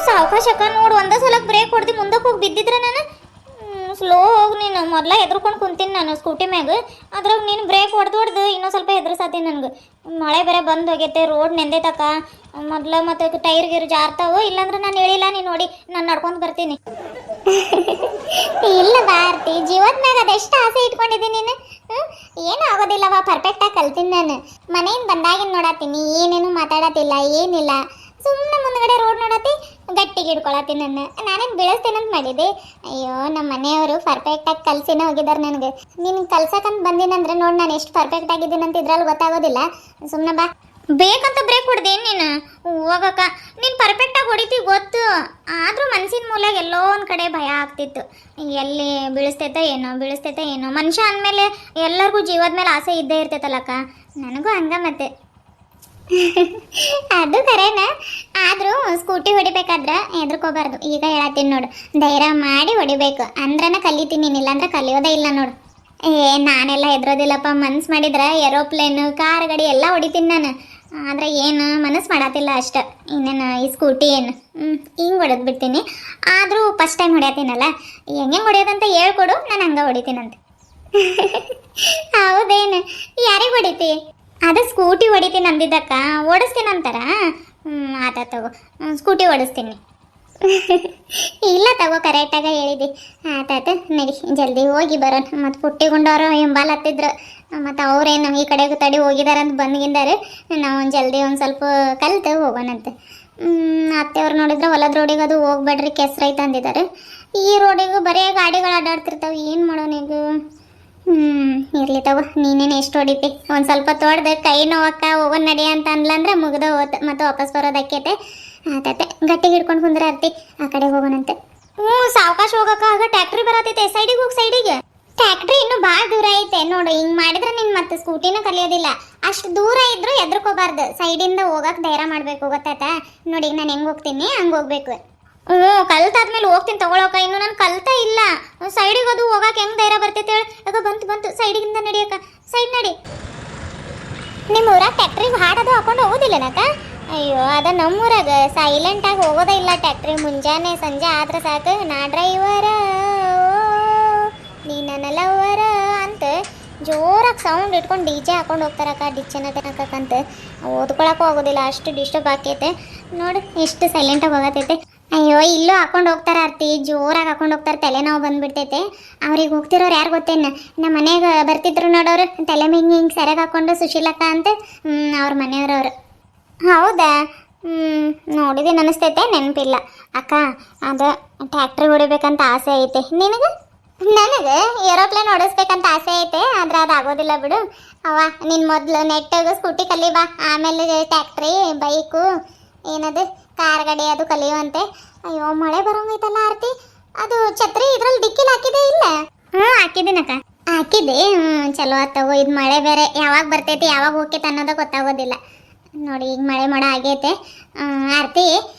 ಸಾವಕಾಶಕ್ಕ ನೋಡು, ಒಂದೇ ಸಲಕ್ಕೆ ಬ್ರೇಕ್ ಹೊಡೆದು ಮುಂದಕ್ಕೆ ಹೋಗಿ ಬಿದ್ದಿದ್ರೆ ನಾನು ಸ್ಲೋ ಹೋಗಿ ನೀನು ಮೊದಲ ಹೆದ್ರಕೊಂಡು ಕುಂತೀನಿ ನಾನು ಸ್ಕೂಟಿ ಮ್ಯಾಗ. ಅದ್ರಾಗ ನೀನು ಬ್ರೇಕ್ ಹೊಡೆದು ಇನ್ನೂ ಸ್ವಲ್ಪ ಹೆದರ್ಸಾತೀನಿ ನನಗೆ. ಮಳೆ ಬೇರೆ ಬಂದು ಹೋಗೈತೆ, ರೋಡ್ ನೆಂದೈತಕ್ಕ. ಮೊದಲ ಮತ್ತು ಟೈರ್ ಗೀರು ಜಾರ್ತಾವು, ಇಲ್ಲಾಂದ್ರೆ ನಾನು ಹೇಳಿಲ್ಲ, ನೀನು ನೋಡಿ ನಾನು ನಡ್ಕೊಂಡು ಬರ್ತೀನಿ. ಇಲ್ಲ ಭಾರತಿ, ಜೀವದ ಮ್ಯಾಗ ಅದೆಷ್ಟು ಆಸೆ ಇಟ್ಕೊಂಡಿದ್ದೀನಿ ನೀನು. ಏನೂ ಆಗೋದಿಲ್ಲವ, ಪರ್ಫೆಕ್ಟಾಗಿ ಕಲ್ತೀನಿ ನಾನು. ಮನೆಯಿಂದ ಬಂದಾಗಿನ ನೋಡತ್ತೀನಿ, ಏನೇನು ಮಾತಾಡತ್ತಿಲ್ಲ, ಏನಿಲ್ಲ, ಸುಮ್ಮನೆ ಮುಂದ್ಗಡೆ ರೋಡ್ ನೋಡತ್ತಿ ಗಟ್ಟಿಗೆ ಹಿಡ್ಕೊಳತ್ತೀನಿ. ನಾನೇನು ಬೀಳಿಸ್ತೇನಂತ ಮಾಡಿದೆ. ಅಯ್ಯೋ, ನಮ್ಮ ಮನೆಯವರು ಪರ್ಫೆಕ್ಟಾಗಿ ಕಲ್ಸಿನೇ ಹೋಗಿದ್ದಾರೆ ನನಗೆ. ನೀನು ಕಲ್ಸಕ್ಕಂತ ಬಂದಿನಂದ್ರೆ ನೋಡಿ ನಾನು ಎಷ್ಟು ಪರ್ಫೆಕ್ಟ್ ಆಗಿದ್ದೀನಿ ಅಂತ ಇದ್ರಲ್ಲಿ ಗೊತ್ತಾಗೋದಿಲ್ಲ. ಸುಮ್ಮನೆ ಬಾ. ಬೇಕಂತ ಬ್ರೇಕ್ ಹೊಡೆದೇನು ನೀನು? ಹೋಗಕ್ಕ, ನೀನು ಪರ್ಫೆಕ್ಟಾಗಿ ಹೊಡಿತೀವಿ ಗೊತ್ತು, ಆದರೂ ಮನಸ್ಸಿನ ಮೂಲೆಗೆ ಎಲ್ಲೋ ಒಂದು ಕಡೆ ಭಯ ಆಗ್ತಿತ್ತು. ಎಲ್ಲಿ ಬೀಳಿಸ್ತೈತೆ ಏನೋ. ಮನುಷ್ಯ ಅಂದಮೇಲೆ ಎಲ್ಲರಿಗೂ ಜೀವದ ಮೇಲೆ ಆಸೆ ಇದ್ದೇ ಇರ್ತೈತಲ್ಲಕ್ಕ, ನನಗೂ ಹಂಗ ಮತ್ತೆ. ಅದು ಕರೆನ, ಆದರೂ ಸ್ಕೂಟಿ ಹೊಡಿಬೇಕಾದ್ರೆ ಹೆದರ್ಕೋಬಾರ್ದು. ಈಗ ಹೇಳತ್ತೀನಿ ನೋಡು, ಧೈರ್ಯ ಮಾಡಿ ಹೊಡಿಬೇಕು, ಅಂದ್ರನ ಕಲಿತೀನಿ, ಇಲ್ಲಾಂದ್ರೆ ಕಲಿಯೋದೇ ಇಲ್ಲ ನೋಡು. ನಾನೆಲ್ಲ ಹೆದರೋದಿಲ್ಲಪ್ಪ, ಮನ್ಸು ಮಾಡಿದ್ರೆ ಏರೋಪ್ಲೇನು, ಕಾರ್ ಗಾಡಿ ಎಲ್ಲ ಹೊಡಿತೀನಿ ನಾನು. ಆದರೆ ಏನು ಮನಸ್ಸು ಮಾಡತ್ತಿಲ್ಲ ಅಷ್ಟೆ. ಇನ್ನೇನು ಈ ಸ್ಕೂಟಿ ಏನು ಹಿಂಗೆ ಹೊಡೆದು ಬಿಡ್ತೀನಿ. ಆದರೂ ಫಸ್ಟ್ ಟೈಮ್ ಹೊಡ್ಯಾತೀನಲ್ಲ, ಹೆಂಗೆ ಹೊಡೆಯೋದಂತ ಹೇಳ್ಕೊಡು, ನಾನು ಹಂಗೆ ಹೊಡಿತೀನಂತೆ. ಹೌದೇನು? ಯಾರಿಗೆ ಹೊಡಿತಿ? ಅದೇ ಸ್ಕೂಟಿ ಹೊಡಿತೀನಿ ಅಂದಿದ್ದಕ್ಕ, ಓಡಿಸ್ತೀನಿ ಅಂತಾರ. ಆತ ತಗೋ, ಸ್ಕೂಟಿ ಓಡಿಸ್ತೀನಿ. ಇಲ್ಲ ತಗೋ, ಕರೆಕ್ಟಾಗ ಹೇಳಿದ್ದಿ. ಆತಾಯ್ತು ನಡಿ, ಜಲ್ದಿ ಹೋಗಿ ಬರೋಣ. ಮತ್ತು ಪುಟ್ಟಿಗುಂಡವರು ಹಿಂಬಾಲ್ ಹತ್ತಿದ್ರು, ಮತ್ತು ಅವ್ರೇನು ಈ ಕಡೆಗೆ ತಡಿ ಹೋಗಿದಾರಂತ ಬಂದ್ಗಿಂದಾರೆ. ನಾವು ಜಲ್ದಿ ಒಂದು ಸ್ವಲ್ಪ ಕಲಿತು ಹೋಗೋಣಂತೆ. ಅತ್ತೆಯವ್ರು ನೋಡಿದ್ರೆ ಹೊಲದ ರೋಡಿಗೆ ಅದು ಹೋಗ್ಬೇಡ್ರಿ, ಕೆಸ್ರೈತೆ ಅಂದಿದ್ದಾರೆ. ಈ ರೋಡಿಗೂ ಬರೀ ಗಾಡಿಗಳು ಅಡ್ಡಾಡ್ತಿರ್ತಾವೆ, ಏನು ಮಾಡೋಣ ಈಗ? ಇರ್ಲಿ ತಗೋ, ನೀನೇನು ಎಷ್ಟು ಹೊಡಿತಿ. ಒಂದು ಸ್ವಲ್ಪ ತೊಡ್ದು ಕೈ ನೋವಕ್ಕ ಹೋಗೋಣ ನಡಿ ಅಂತ ಅನ್ಲಂದ್ರೆ ಮುಗ್ದು ಹೋತ, ಮತ್ತೆ ವಾಪಸ್ ಬರೋದಕ್ಕೈತೆ. ಆತೈತೆ ಗಟ್ಟಿಗೆ ಹಿಡ್ಕೊಂಡು ಕುಂದ್ರೆ ಅರ್ತಿ, ಆ ಕಡೆ ಹೋಗೋಣಂತೆ. ಸಾವಕಾಶ ಹೋಗಕ್ಕ, ಆಗ ಟ್ಯಾಕ್ಟ್ರಿ ಬರತೈತೆ. ಸೈಡಿಗೆ ಹೋಗಿ, ಸೈಡಿಗೆ. ಟ್ಯಾಕ್ಟ್ರಿ ಇನ್ನೂ ಭಾಳ ದೂರ ಐತೆ ನೋಡು. ಹಿಂಗೆ ಮಾಡಿದ್ರೆ ನೀನು ಮತ್ತೆ ಸ್ಕೂಟಿನ ಕಲಿಯೋದಿಲ್ಲ. ಅಷ್ಟು ದೂರ ಇದ್ರೂ ಹೆದರ್ಕೋಬಾರ್ದು, ಸೈಡಿಂದ ಹೋಗಕ್ಕೆ ಧೈರ್ಯ ಮಾಡಬೇಕು, ಗೊತ್ತಾಯ್ತಾ? ನೋಡಿ ಈಗ ನಾನು ಹೆಂಗೆ ಹೋಗ್ತೀನಿ ಹಂಗೆ ಹೋಗ್ಬೇಕು. ಕಲ್ತಾದ್ಮೇಲೆ ಹೋಗ್ತೀನಿ ತಗೊಳಕ, ಇನ್ನು ನಾನು ಕಲ್ತಾ ಇಲ್ಲ. ಸೈಡಿಗೆ ಅದು ಹೋಗಕ್ಕೆ ಹೆಂಗೆ ಧೈರ್ಯ ಬರ್ತೈತೆ ಹೇಳಿ? ಈಗ ಬಂತು ಸೈಡಿಗಿಂದ ನಡಿಯಕ್ಕ, ಸೈಡ್ ನಡಿ. ನಿಮ್ಮ ಊರಾಗ ಟ್ಯಾಕ್ಟ್ರಿಗೆ ಹಾಡೋದು ಹಾಕೊಂಡು ಹೋಗೋದಿಲ್ಲನಕ್ಕ? ಅಯ್ಯೋ, ಅದ ನಮ್ಮೂರಾಗ ಸೈಲೆಂಟಾಗಿ ಹೋಗೋದೇ ಇಲ್ಲ ಟ್ಯಾಕ್ಟ್ರಿ. ಮುಂಜಾನೆ ಸಂಜೆ ಆದ್ರೆ ಸಾಕು, ನಾ ಡ್ರೈವರ ನೀ ನನ್ನ ಲವರ ಅಂತ ಜೋರಾಗಿ ಸೌಂಡ್ ಇಟ್ಕೊಂಡು DJ ಹಾಕೊಂಡು ಹೋಗ್ತಾರಕ್ಕ, ಡಿಚ್ಚನ ತನಕಂತ. ಓದ್ಕೊಳಕ್ಕೂ ಆಗೋದಿಲ್ಲ, ಅಷ್ಟು ಡಿಸ್ಟರ್ಬ್ ಆಕೈತೆ ನೋಡು, ಎಷ್ಟು ಸೈಲೆಂಟಾಗಿ ಹೋಗತೈತೆ. ಅಯ್ಯೋ, ಇಲ್ಲೂ ಹಾಕೊಂಡು ಹೋಗ್ತಾರೆ ಅರ್ತಿ, ಜೋರಾಗಿ ಹಾಕೊಂಡು ಹೋಗ್ತಾರೆ, ತಲೆನೋವು ಬಂದ್ಬಿಡ್ತೈತೆ. ಅವ್ರಿಗೆ ಹೋಗ್ತಿರೋರು ಯಾರು ಗೊತ್ತೇನು? ನಮ್ಮ ಮನೆಗೆ ಬರ್ತಿದ್ರು ನೋಡೋರು, ತಲೆ ಹಿಂಗೆ ಸೆರೆಗೆ ಹಾಕೊಂಡು ಸುಶೀಲಕ್ಕ ಅಂತ, ಅವ್ರ ಮನೆಯವ್ರವ್ರು. ಹೌದಾ? ನೋಡಿದ್ದೀನಿ ಅನಿಸ್ತೈತೆ, ನೆನಪಿಲ್ಲ. ಅಕ್ಕ, ಅದು ಟ್ಯಾಕ್ಟ್ರಿ ಹೊಡಿಬೇಕಂತ ಆಸೆ ಐತೆ. ನಿನಗೆ? ನನಗೆ ಏರೋಪ್ಲೇನ್ ಓಡಿಸ್ಬೇಕಂತ ಆಸೆ ಐತೆ, ಆದ್ರೆ ಅದು ಆಗೋದಿಲ್ಲ ಬಿಡು. ಅವ ನೀನು ಮೊದಲು ನೆಟ್ಟಾಗ ಸ್ಕೂಟಿ ಕಲಿ ಬಾ, ಆಮೇಲೆ ಟ್ಯಾಕ್ಟ್ರಿ, ಬೈಕು, ಏನದು ಕಾರ್ ಗಾಡಿ ಅದು ಕಲಿಯುವಂತೆ. ಅಯ್ಯೋ, ಮಳೆ ಬರೋಂಗೈತಲ್ಲ ಆರ್ತಿ. ಅದು ಛತ್ರಿ ಇದ್ರಲ್ಲಿ ಡಿಕ್ಕಿಲಿ ಹಾಕಿದೆ ಇಲ್ಲ? ಹಾಕಿದ್ದೀನಕ್ಕ. ಹಾಕಿದ್ದೆ? ಚಲೋ ಆತಗೋ. ಇದು ಮಳೆ ಬೇರೆ ಯಾವಾಗ ಬರ್ತೈತಿ ಯಾವಾಗ ಹೋಗ್ತೈತೆ ಅನ್ನೋದು ಗೊತ್ತಾಗೋದಿಲ್ಲ ನೋಡಿ. ಈಗ ಮಳೆ ಮಾಡ ಆಗೈತೆ. ಆರ್ತಿ,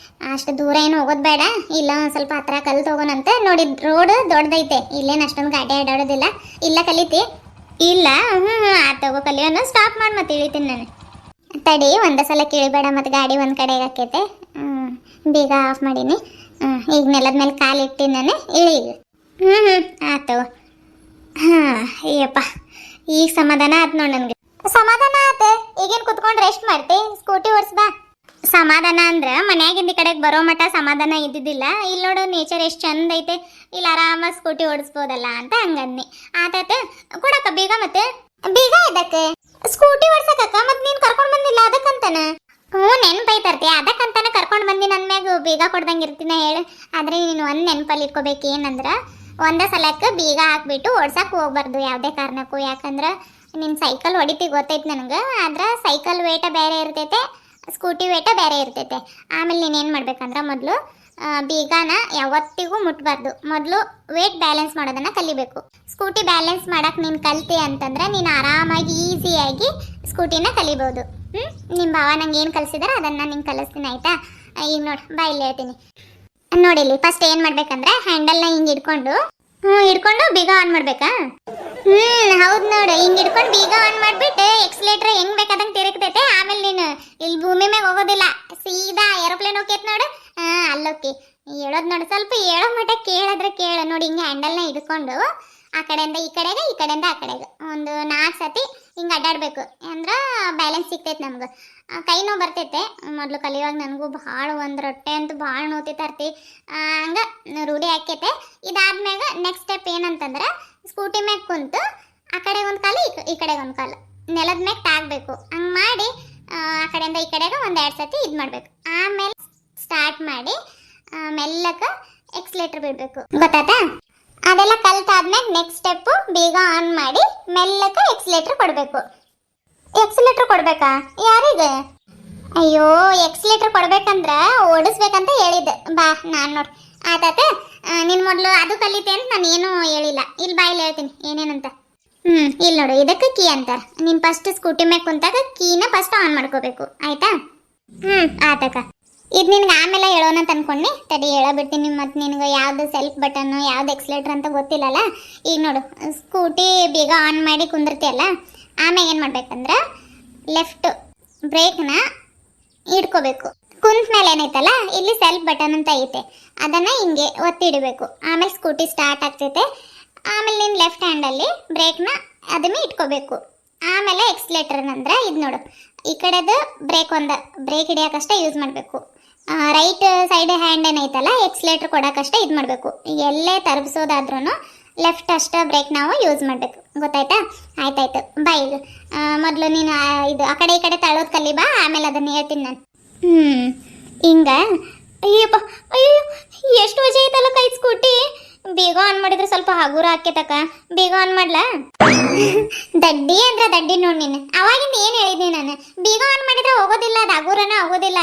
ಅಷ್ಟು ದೂರ ಏನು ಹೋಗೋದು ಬೇಡ, ಇಲ್ಲ ಸ್ವಲ್ಪ ಹತ್ರ ಕಲ್ತು ಹೋಗೋಣಂತೆ. ನೋಡಿ, ರೋಡ್ ದೊಡ್ಡದೈತೆ, ಇಲ್ಲೇನು ಅಷ್ಟೊಂದು ಗಾಡಿ ಆಡಾಡೋದಿಲ್ಲ. ಇಲ್ಲ ಕಲಿತಿ? ಇಲ್ಲ. ಆತಗೋ, ಕಲಿಯೋಣ. ಸ್ಟಾಪ್ ಮಾಡಿ ಮತ್ತೆ ಇಳಿತೀನಿ ನಾನು. ತಡಿ, ಒಂದೇ ಸಲ ಕೇಳಿಬೇಡ, ಮತ್ತು ಗಾಡಿ ಒಂದು ಕಡೆಗೆ ಹಾಕೈತೆ. ಬೇಗ ಆಫ್ ಮಾಡೀನಿ. ಈಗ ನೆಲದ ಮೇಲೆ ಕಾಲು ಇಟ್ಟಿನಿ ನಾನು, ಇಳಿ. ಆತಗೋ. ಅಯ್ಯಪ್ಪ, ಈಗ ಸಮಾಧಾನ ಆಯ್ತು ನೋಡಿ ನನಗೆ. ಸಮಾಧಾನ ಆಯ್ತು. ಈಗೇನು ಕುತ್ಕೊಂಡು ರೆಸ್ಟ್ ಮಾಡ್ತಿ? ಸ್ಕೂಟಿ ಓಡಿಸ್ಬಾ. ಸಮಾಧಾನ ಅಂದ್ರೆ ಮನ್ಯಾಗಿಂದ ಈ ಕಡೆಗೆ ಬರೋ ಮಟ್ಟ ಸಮಾಧಾನ ಇದ್ದಿದ್ದಿಲ್ಲ. ಇಲ್ಲಿ ನೋಡು, ನೇಚರ್ ಎಷ್ಟು ಚಂದ ಐತೆ, ಇಲ್ಲಿ ಆರಾಮಾಗಿ ಸ್ಕೂಟಿ ಓಡಿಸ್ಬೋದಲ್ಲ ಅಂತ ಹಂಗನ್ನಿ. ಆತಾಯ್ತು, ಕೊಡಕ್ಕ ಬೀಗ. ಮತ್ತೆ ಬೀಗ ಇದಕ್ಕೆ? ಸ್ಕೂಟಿ ಓಡ್ಸಕ್ಕ. ಮತ್ತೆ ನೀನು ಕರ್ಕೊಂಡು ಬಂದಿಲ್ಲ ಅದಕ್ಕಂತಾನ? ನೆನಪೈತರ್ತಿ, ಅದಕ್ಕಂತಾನೆ ಕರ್ಕೊಂಡು ಬಂದಿ. ನನ್ನ ಮ್ಯಾಗ ಬೀಗ ಕೊಡ್ದಂಗೆ ಇರ್ತೀನ ಹೇಳು. ಆದರೆ ನೀನು ಒಂದು ನೆನಪಲ್ಲಿ ಇಟ್ಕೋಬೇಕು, ಏನಂದ್ರೆ ಒಂದೇ ಸಲಕ್ಕೆ ಬೀಗ ಹಾಕ್ಬಿಟ್ಟು ಓಡ್ಸಕ್ಕೆ ಹೋಗ್ಬಾರ್ದು ಯಾವುದೇ ಕಾರಣಕ್ಕೂ. ಯಾಕಂದ್ರೆ ನಿನ್ನ ಸೈಕಲ್ ಹೊಡಿತಿ ಗೊತ್ತೈತೆ ನನಗೆ, ಆದ್ರೆ ಸೈಕಲ್ ವೇಟ ಬೇರೆ ಇರ್ತೈತೆ, ಸ್ಕೂಟಿ ವೇಟ ಬೇರೆ ಇರ್ತೈತೆ. ಆಮೇಲೆ ನೀನೇನು ಮಾಡ್ಬೇಕಂದ್ರೆ ಮೊದಲು ಬೀಗಾನ ಯಾವತ್ತಿಗೂ ಮುಟ್ಬಾರ್ದು. ಮೊದಲು ವೇಟ್ ಬ್ಯಾಲೆನ್ಸ್ ಮಾಡೋದನ್ನು ಕಲಿಬೇಕು. ಸ್ಕೂಟಿ ಬ್ಯಾಲೆನ್ಸ್ ಮಾಡೋಕೆ ನೀನು ಕಲ್ತಿ ಅಂತಂದ್ರೆ ನೀನು ಆರಾಮಾಗಿ ಈಸಿಯಾಗಿ ಸ್ಕೂಟಿನ ಕಲಿಬೋದು. ನಿಮ್ಮ ಭಾವ ನಂಗೆ ಏನು ಕಲಿಸಿದಾರೆ ಅದನ್ನು ನಿಂಗೆ ಕಲಿಸ್ತೀನಿ, ಆಯಿತಾ? ಈಗ ನೋಡಿ, ಬಾ ಇಲ್ಲಿ ಹೇಳ್ತೀನಿ. ನೋಡಿಲ್ಲಿ ಫಸ್ಟ್ ಏನು ಮಾಡ್ಬೇಕಂದ್ರೆ ಹ್ಯಾಂಡಲ್ನ ಹಿಂಗೆ ಹಿಡ್ಕೊಂಡು ಬೀಗ ಆನ್ ಮಾಡ್ಬೇಕಾ? ಹೌದ್ ನೋಡು, ಹಿಂಗ್ ಹಿಡ್ಕೊಂಡು ಬೀಗ ಆನ್ ಮಾಡ್ಬಿಟ್ಟು ಎಕ್ಸಲೇಟರ್ ಹೆಂಗ್ ಬೇಕಾದಂಗ್ ತಿರುಗ್ತೈತೆ. ಆಮೇಲೆ ನೀನು ಇಲ್ಲಿ ಭೂಮಿ ಮ್ಯಾಗ ಹೋಗೋದಿಲ್ಲ, ಸೀದಾ ಏರೋಪ್ಲೇನ್ ಹೋಗ್ತೈತೆ ನೋಡು. ಅಲ್ಲೋಕಿ ಹೇಳೋದ್ ನೋಡು, ಸ್ವಲ್ಪ ಹೇಳೋ ಮಟ್ಟ ಕೇಳಿದ್ರೆ ಕೇಳ ನೋಡಿ. ಹಿಂಗೆ ಹ್ಯಾಂಡಲ್ನ ಹಿಡ್ಕೊಂಡು ಆ ಕಡೆಯಿಂದ ಈ ಕಡೆಗೆ, ಈ ಕಡೆಯಿಂದ ಆ ಕಡೆಗೆ ಒಂದು 4 ಸತಿ ಹಿಂಗೆ ಅಡ್ಡಾಡ್ಬೇಕು. ಅಂದ್ರ ಬ್ಯಾಲೆನ್ಸ್ ಸಿಗ್ತೈತೆ ನಮ್ಗೆ. ಕೈ ನೋವು ಬರ್ತೈತೆ ಮೊದಲು ಕಲಿಯುವಾಗ. ನನಗೂ ಭಾಳ ಒಂದು ರೊಟ್ಟೆ ಅಂತೂ ಭಾಳ ನೋತಿರ್ತಿ. ಹಂಗೆ ರೂಢಿ ಆಕೈತೆ. ಇದಾದ್ಮ್ಯಾಗ ನೆಕ್ಸ್ಟ್ ಸ್ಟೆಪ್ ಏನಂತಂದ್ರೆ ಸ್ಕೂಟಿ ಮ್ಯಾಗ ಕುಂತು ಆ ಕಡೆ ಒಂದು ಕಾಲು ಈ ಕಡೆಗೆ ಒಂದು ಕಾಲು ನೆಲದ ಮ್ಯಾಗ ತಾಗಬೇಕು. ಹಂಗೆ ಮಾಡಿ ಆ ಕಡೆಯಿಂದ ಈ ಕಡೆಗೆ ಒಂದು 2 ಸತಿ ಇದು ಮಾಡಬೇಕು. ಆಮೇಲೆ ಸ್ಟಾರ್ಟ್ ಮಾಡಿ ಮೆಲ್ಲಕ ಎಕ್ಸ್ಲೇಟರ್ ಬಿಡಬೇಕು. ಗೊತ್ತಾಯ್ತಾ? ಅದೆಲ್ಲ ಕಲ್ತಾದ್ಮೇಲೆ ನೆಕ್ಸ್ಟ್ ಸ್ಟೆಪ್ಪು ಬೀಗ ಆನ್ ಮಾಡಿ ಮೆಲ್ಲಕ ಎಕ್ಸ್ಲೇಟರ್ ಕೊಡಬೇಕು. ಎಕ್ಸ್ಲೇಟರ್ ಕೊಡ್ಬೇಕಾ? ಯಾರಿಗೆ? ಅಯ್ಯೋ, ಎಕ್ಸ್ಲೇಟರ್ ಕೊಡ್ಬೇಕಂದ್ರ ಓಡಿಸ್ಬೇಕಂತ ಹೇಳಿದ್ದೆ. ಬಾ ನಾನು ನೋಡಿ ಆತಾತ. ನಿನ್ ಮೊದಲು ಅದು ಕಲಿತೆ ಅಂತ ನಾನು ಏನೂ ಹೇಳಿಲ್ಲ. ಇಲ್ಲಿ ಬಾಯಲ್ಲಿ ಹೇಳ್ತೀನಿ ಏನೇನಂತ. ಇಲ್ಲಿ ನೋಡು, ಇದಕ್ಕೆ ಕೀ ಅಂತಾರ. ನೀನು ಫಸ್ಟ್ ಸ್ಕೂಟಿ ಮ್ಯಾಗ ಕುಂತಾಗ ಕೀನ ಫಸ್ಟ್ ಆನ್ ಮಾಡ್ಕೋಬೇಕು. ಆಯ್ತಾ? ಆತಕ್ಕ. ಇದು ನಿನ್ಗೆ ಆಮೇಲೆ ಹೇಳೋಣ ಅಂತ ಅನ್ಕೊಂಡೆ. ತಡಿ ಹೇಳಬಿಡ್ತೀನಿ. ಮತ್ತು ನಿನ್ಗೆ ಯಾವ್ದು ಸೆಲ್ಫ್ ಬಟನ್ನು ಯಾವ್ದು ಎಕ್ಸ್ಲೇಟರ್ ಅಂತ ಗೊತ್ತಿಲ್ಲಲ್ಲ. ಈಗ ನೋಡು, ಸ್ಕೂಟಿ ಬೇಗ ಆನ್ ಮಾಡಿ ಕುಂದಿರ್ತೀಯಲ್ಲ, ಆಮೇಲೆ ಏನು ಮಾಡ್ಬೇಕಂದ್ರೆ ಲೆಫ್ಟ್ ಬ್ರೇಕ್ನ ಹಿಡ್ಕೋಬೇಕು. ಕುಂತ ಮೇಲೆ ಏನೈತಲ್ಲ ಇಲ್ಲಿ ಸೆಲ್ಫ್ ಬಟನ್ ಅಂತ ಐತೆ, ಅದನ್ನು ಹಿಂಗೆ ಒತ್ತಿ ಇಡಬೇಕು. ಆಮೇಲೆ ಸ್ಕೂಟಿ ಸ್ಟಾರ್ಟ್ ಆಗ್ತೈತೆ. ಆಮೇಲೆ ನೀನು ಲೆಫ್ಟ್ ಹ್ಯಾಂಡಲ್ಲಿ ಬ್ರೇಕ್ನ ಅದನ್ನೇ ಇಟ್ಕೋಬೇಕು. ಆಮೇಲೆ ಎಕ್ಸ್ಲೇಟರ್ ಅಂದ್ರೆ ಇದು ನೋಡು, ಈ ಕಡೆದು ಬ್ರೇಕ್ ಹಿಡಿಯೋಕಷ್ಟೇ ಯೂಸ್ ಮಾಡಬೇಕು. ರೈಟ್ ಸೈಡ್ ಹ್ಯಾಂಡ್ ಏನೈತಲ್ಲ ಎಕ್ಸ್ಲೇಟರ್ ಕೊಡೋಕಷ್ಟೇ ಇದು ಮಾಡಬೇಕು. ಎಲ್ಲೇ ತರಬಿಸೋದಾದ್ರೂ ಲೆಫ್ಟ್ ಅಷ್ಟೇ ಬ್ರೇಕ್ ನಾವು ಯೂಸ್ ಮಾಡಬೇಕು. ಗೊತ್ತಾಯ್ತಾ? ಆಯ್ತಾಯ್ತು. ಬಾ ಈಗ ಮೊದಲು ನೀನು ಇದು ಆ ಕಡೆ ಈ ಕಡೆ ತಳ್ಳೋದು ಕಲಿ ಬಾ, ಆಮೇಲೆ ಅದನ್ನು ಹೇಳ್ತೀನಿ ನಾನು. ಹಿಂಗ. ಅಯ್ಯಪ್ಪ, ಅಯ್ಯೋ ಎಷ್ಟು ವಜೆ ಐತಲ್ಲ ಕೈ ಸ್ಕೂಟಿ. ಬೇಗ ಆನ್ ಮಾಡಿದ್ರೆ ಸ್ವಲ್ಪ ಹಗುರ ಹಾಕೇತಕ್ಕ. ಬೇಗ ಆನ್ ಮಾಡ್ಲಾ? ದಡ್ಡಿ ಅಂದ್ರೆ ದಡ್ಡಿ ನೋಡಿ ನೀನು. ಅವಾಗಿಂದ ಏನು ಹೇಳಿದ್ನಿ ನಾನು? ಬೇಗ ಆನ್ ಮಾಡಿದ್ರೆ ಹೋಗೋದಿಲ್ಲ, ಅದು ಹಗುರನ ಆಗೋದಿಲ್ಲ.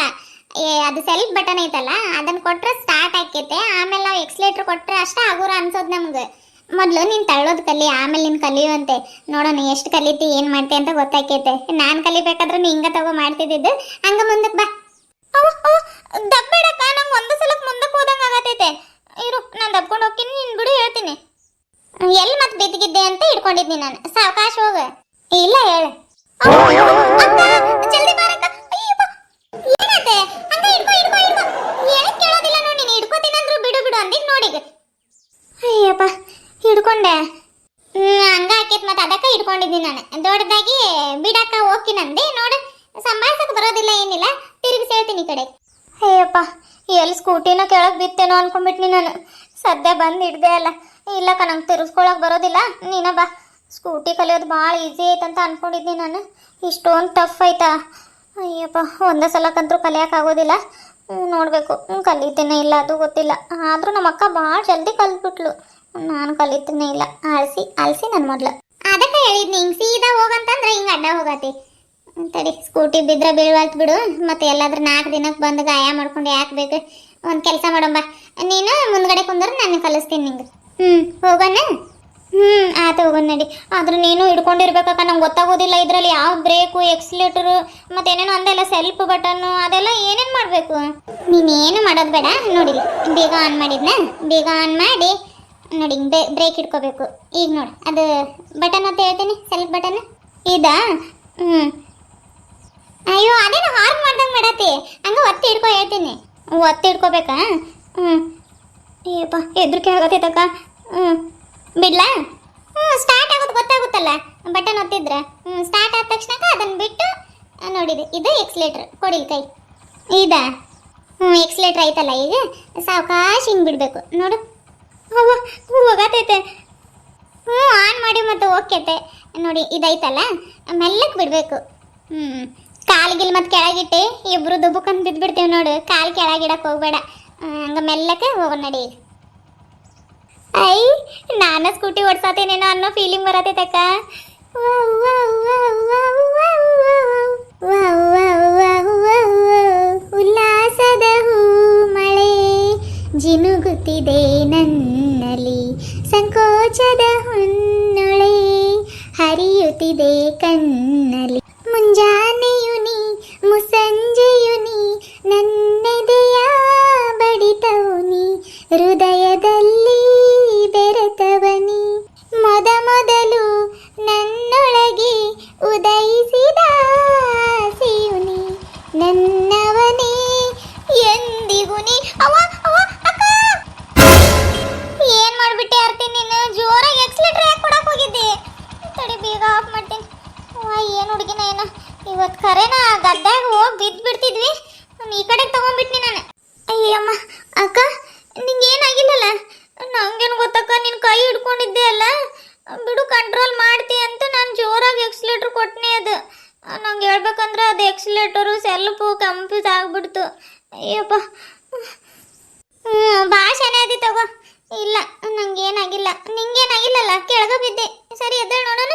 ಅದು ಸೆಲ್ಫ್ ಬಟನ್ ಐತಲ್ಲ ಅದನ್ನ ಕೊಟ್ರೆ ಸ್ಟಾರ್ಟ್ ಆಕೈತೆ. ಆಮೇಲೆ ನಾವು ಎಕ್ಸ್ಲೇಟರ್ ಕೊಟ್ರೆ ಅಷ್ಟೇ ಹಗುರ ಅನ್ಸೋದು ನಮ್ಗೆ. ಮೊದಲು ನೀನು ತಳ್ಳೋದು ಕಲಿ, ಆಮೇಲೆ ನೀನು ಕಲಿಯುವಂತೆ. ನೋಡೋಣ ಎಷ್ಟು ಕಲಿತಿ ಏನು ಮಾಡ್ತಿ ಅಂತ ಗೊತ್ತಾಕೈತೆ. ನಾನು ಕಲಿಬೇಕಾದ್ರೆ ನೀ ಹಿಂಗೆ ತಗೋ ಮಾಡ್ತಿದ್ದಿದ್ದು. ಹಂಗೆ ಮುಂದಕ್ಕೆ ಬಾ. ದಬ್ಬೇಡಕ್ಕ, ನಂಗೆ ಒಂದು ಸಲಕ್ಕೆ ಮುಂದಕ್ಕೆ ಹೋದಂಗೆ ಆಗತೈತೆ. ಇರು, ನಾನು ದಬ್ಕೊಂಡು ಹೋಗ್ತೀನಿ, ನೀನು ಬಿಡು ಹೇಳ್ತೀನಿ. ಎಲ್ಲಿ ಮತ್ತೆ ಬಿದ್ದಿದ್ದೆ ಅಂತ ಇಟ್ಕೊಂಡಿದ್ನಿ ನಾನು. ಸಾವಕಾಶ ಹೋಗ. ಇಲ್ಲ ಹೇಳು. ಜಲ್ದಿ ಬಾರಕ್ಕ. ಏನತ್ತೆ ಹಂಗ ಹಿಡ್ಕೊ ಏನಕ್ಕೆ ಕೇಳೋದಿಲ್ಲ ನೋಡಿ. ನೀನು ಹಿಡ್ಕೋತೀನಂದ್ರು ಬಿಡು ಅಂದಿದ್ ನೋಡಿ. ಅಯ್ಯಪ್ಪ ಹಿಡ್ಕೊಂಡೆ. ಹಂಗ ಆಕೈತ್. ಮತ್ತೆ ಅದಕ್ಕೆ ಹಿಡ್ಕೊಂಡಿದ್ದೀನಿ ನಾನು. ದೊಡ್ಡದಾಗಿ ಬಿಡಕ್ಕ ಹೋಗ್ತೀನಂದೆ. ನೋಡು, ಸಂಭಾಳ್ಸಕ್ಕೆ ಬರೋದಿಲ್ಲ, ಏನಿಲ್ಲ. ತಿರುಗಿಸಿ ಹೇಳ್ತೀನಿ ಈ ಕಡೆ. ಅಯ್ಯಪ್ಪ, ಎಲ್ಲಿ ಸ್ಕೂಟಿನ ಕೆಳಗೆ ಬಿತ್ತೇನೋ ಅನ್ಕೊಂಡ್ಬಿಟ್ನಿ ನಾನು. ಸದ್ಯ ಬಂದು ಹಿಡ್ದೆ ಅಲ್ಲ. ಇಲ್ಲಕ್ಕ, ನಂಗೆ ತಿರ್ಸ್ಕೊಳಕ್ಕೆ ಬರೋದಿಲ್ಲ. ನೀನ ಬಾ. ಸ್ಕೂಟಿ ಕಲಿಯೋದು ಭಾಳ ಈಸಿ ಐತಂತ ಅನ್ಕೊಂಡಿದ್ನಿ ನಾನು. ಇಷ್ಟೊಂದು ಟಫ್ ಐತಾ? ಅಯ್ಯಪ್ಪ, ಒಂದೇ ಸಲಕ್ಕಂತೂ ಕಲಿಯೋಕ್ಕಾಗೋದಿಲ್ಲ. ನೋಡಬೇಕು ಕಲಿತೇನೆ ಇಲ್ಲ ಅದು ಗೊತ್ತಿಲ್ಲ. ಆದರೂ ನಮ್ಮ ಅಕ್ಕ ಭಾಳ ಜಲ್ದಿ ಕಲ್ತ್ಬಿಟ್ಲು. ನಾನು ಕಲಿತೇನೆ ಇಲ್ಲ. ಆಳಿಸಿ ನನ್ನ ಮೊದಲು. ಅದಕ್ಕೆ ಹೇಳಿದ್ನಿ ಹಿಂಗೆ ಸೀದಾ ಹೋಗಂತಂದ್ರೆ ಹಿಂಗೆ ಅಡ್ಡ ಹೋಗತಿ. ತಡಿ, ಸ್ಕೂಟಿ ಬಿದ್ದರೆ ಬೀಳ್ವಾಲ್ತು ಬಿಡು. ಮತ್ತೆ ಎಲ್ಲಾದ್ರೂ 4 ದಿನಕ್ಕೆ ಬಂದು ಗಾಯ ಮಾಡ್ಕೊಂಡು ಯಾಕೆ ಬೇಕು? ಒಂದು ಕೆಲಸ ಮಾಡಂಬ, ನೀನು ಮುಂದ್ಗಡೆ ಕುಂದ್ರೆ ನಾನು ಕಲಿಸ್ತೀನಿ ನಿಂಗೆ. ಹೋಗೋಣ. ಆಯ್ತು, ಹೋಗೋಣ ನಡಿ. ಆದ್ರೆ ನೀನು ಹಿಡ್ಕೊಂಡಿರ್ಬೇಕಕ್ಕ, ನಂಗೆ ಗೊತ್ತಾಗೋದಿಲ್ಲ ಇದರಲ್ಲಿ ಯಾವ ಬ್ರೇಕು ಎಕ್ಸ್ಲೇಟರು ಮತ್ತೇನೇನೋ ಅಂದೆಲ್ಲ ಸೆಲ್ಫ್ ಬಟನ್ನು ಅದೆಲ್ಲ ಏನೇನು ಮಾಡಬೇಕು. ನೀನೇನು ಮಾಡೋದು ಬೇಡ. ನೋಡಿ, ಬೇಗ ಆನ್ ಮಾಡಿದ್ನ, ಬೇಗ ಆನ್ ಮಾಡಿ ನೋಡಿ ಬ್ರೇಕ್ ಹಿಡ್ಕೋಬೇಕು. ಈಗ ನೋಡಿ, ಅದು ಬಟನ್ ಅಂತ ಹೇಳ್ತೀನಿ, ಸೆಲ್ಫ್ ಬಟನ್ ಇದಾ? ಅಯ್ಯೋ, ಅದೇನು ಹಾರ್ನ್ ಮಾಡ್ದಂಗೆ ಮಾಡತ್ತಿ. ಹಂಗೆ ಒತ್ತಿ ಹಿಡ್ಕೊ ಹೇಳ್ತೀನಿ. ಒತ್ತಿ ಹಿಡ್ಕೋಬೇಕಾ? ಅಯ್ಯಪ್ಪ, ಹೆದ್ರಿಕೆ ಆಗತ್ತೈತಕ್ಕ. ಬಿಡ್ಲಾ? ಸ್ಟಾರ್ಟ್ ಆಗೋದು ಗೊತ್ತಾಗುತ್ತಲ್ಲ ಬಟನ್ ಒತ್ತಿದ್ರೆ. ಸ್ಟಾರ್ಟ್ ಆದ ತಕ್ಷಣ ಅದನ್ನು ಬಿಟ್ಟು ನೋಡಿದೆ, ಇದು ಎಕ್ಸ್ಲೇಟರ್. ಕೊಡಿ ಕೈ. ಇದಾ? ಎಕ್ಸ್ಲೇಟರ್ ಐತಲ್ಲ, ಈಗ ಸಾವಕಾಶ ಹಿಂಗೆ ಬಿಡಬೇಕು. ನೋಡು, ಹೋಗತೈತೆ. ಆನ್ ಮಾಡಿ ಮತ್ತೆ ಹೋಗ್ತೈತೆ ನೋಡಿ. ಇದೈತಲ್ಲ, ಮೆಲ್ಲಕ್ಕೆ ಬಿಡಬೇಕು. ಕಾಲ್ಗಿಲ್ ಮತ್ತೆ ಕೆಳಗಿಟ್ಟು ಇಬ್ರು ದುಬ್ಬುಕಂತ ಬಿದ್ದುಬಿಡ್ತೀವಿ ನೋಡು. ಕಾಲು ಕೆಳಗಿಡಕ್ಕೆ ಹೋಗ್ಬೇಡ. ಹಂಗೆ ಮೆಲ್ಲಕ್ಕೆ ಹೋಗೋಣ ನಡಿ. ಐ, ನಾನು ಸ್ಕೂಟಿ ಓಡ್ಸಾತೇನೇನೋ ಅನ್ನೋ ಫೀಲಿಂಗ್ ಬರತೈತಕ್ಕ. ಉಲ್ಲಾಸದ ಹೂ ಮಳೆ ಜಿನುಗುತ್ತಿದೆ ನನ್ನಲ್ಲಿ, ಸಂಕೋಚದ ಹೊನ್ನೊಳೆ ಹರಿಯುತ್ತಿದೆ ಕಣ್ಣಲ್ಲಿ. ಮುಂಜಾನೆಯು ನೀ ಮುಸ್ಸಂಜೆಯು ನೀ, ನನ್ನೆದೆಯ ಬಡಿತವು ನೀ, ಹೃದಯದಲ್ಲಿ ಬೆರೆತವನಿ. ಮೊದಲು ನನ್ನವನೇ ಎಂದಿಗೂ ನೀ ಅವ್ವ ಅವ್ವ ಅಕ್ಕ ಏನ್ ಮಾಡ್ಬಿಟ್ಟೆ ಆರ್ತಿ ನೀನು ಜೋರಾಗಿ ಎಕ್ಸಲೇಟರ್ ಯಾಕೆ ಕೊಡಕ್ ಹೋಗಿದ್ದೆ ತಡಿ ಬೇಗ ಆಫ್ ಮಾಡ್ತೀನಿ ಅವ್ವ ಏನು ಹುಡುಗಿನ ಏನೋ ಇವತ್ತು ಖರೇನ ಗದ್ದಾಗ ಹೋಗಿ ಬಿದ್ದು ಬಿಡ್ತಿದ್ವಿ ನಾನು ಈ ಕಡೆಗೆ ತಗೊಂಡ್ಬಿಟ್ನಿ ನಾನು ಅಯ್ಯಮ್ಮ ಅಕ್ಕ ನಿಂಗೆ ಏನಾಗಿಲ್ಲಲ್ಲ ನಂಗೇನು ಗೊತ್ತಕ್ಕ ನಿನ್ನ ಕೈ ಹಿಡ್ಕೊಂಡಿದ್ದೆ ಅಲ್ಲ ಬಿಡು ಕಂಟ್ರೋಲ್ ಮಾಡ್ತಿ ಅಂತ ನಾನು ಜೋರಾಗಿ ಎಕ್ಸಲೇಟರ್ ಕೊಟ್ಟನೆ ಅದು ನಂಗೆ ಹೇಳ್ಬೇಕಂದ್ರೆ ಅದು ಎಕ್ಸಲೇಟರು ಸ್ವಲ್ಪ ಕನ್ಫ್ಯೂಸ್ ಆಗ್ಬಿಡ್ತು ಅಯ್ಯಪ್ಪ ಭಾಳ ಚೆನ್ನಾಗಿ ತಗೋ ಇಲ್ಲ ನಂಗೇನಾಗಿಲ್ಲ ನಿಂಗೇನಾಗಿಲ್ಲಲ್ಲ ಕೆಳಗೆ ಬಿದ್ದೆ ಸರಿ ಎದ್ದೇಳು ನೋಡೋಣ